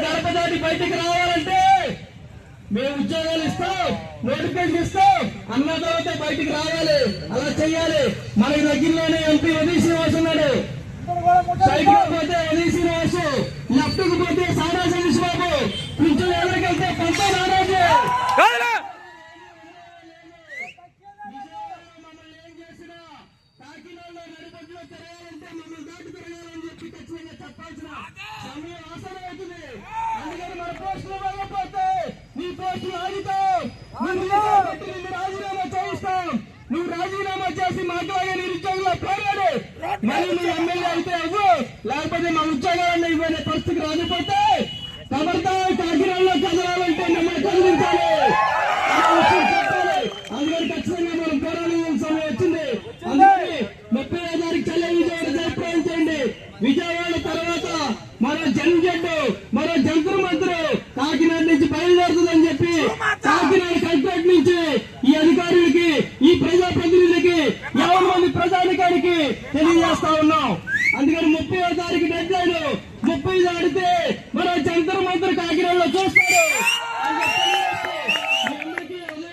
గడప దాటి బయటికి రావాలంటే మేము ఉద్యోగాలు ఇస్తాం, నోటిఫికేషన్ ఇస్తాం అన్న తర్వాత బయటికి రావాలి. అలా చెయ్యాలి. మనకి దగ్గరలోనే ఎంపీ ఉదయ్ శ్రీనివాస్ ఉన్నాడు. సైకిల్ పోతే ఉదయ్ శ్రీనివాస్, లెఫ్ట్ కు పోతే సారా సతీష్ బాబు, పింఛన్ ఎవరికెళ్తే పంప నారాజు. మమ్మల్ని ఏం చేసినా కాకినాడలో నడిపొద్దులో తిరగాలంటే మమ్మల్ని దాటి తిరగాలని చెప్పి ఖచ్చితంగా చెప్పాల్సిన సమయం అవసరం అవుతుంది. అందుకని మన పోస్టులు వెళ్ళకపోతే నీ పోస్టులు ఆగితాం. నిన్ను రాజీనామా చేయిస్తాం. నువ్వు రాజీనామా చేసి మాట్లాడే నిరుద్యోగుల పోరాడు. మరి నువ్వు ఎమ్మెల్యే అయితే అవ్వు, లేకపోతే మా ఉద్యోగాలను ఇవ్వనే పరిస్థితి రాకపోతే కబర్తా కాకినాడలో కదలాలంటే మిమ్మల్ని కదిలించాలి. అందుకని ఖచ్చితంగా మనం పోరాడాల్సిన సమయం వచ్చింది. అందుకని 30వ తారీఖు చల్ల విజయవాడ జయప్రదం చేయండి. విజయవాడ తర్వాత మరో జన్జడ్డు, మరో జంతురు మంత్రు కాకినాడ నుంచి బయలుదేరుతుందని చెప్పి కాకినాడ కలెక్టరేట్ నుంచి ఈ అధికారులకి, ఈ ప్రజాప్రతినిధులకి, 50 మంది ప్రజాధికారికి తెలియజేస్తా ఉన్నాం.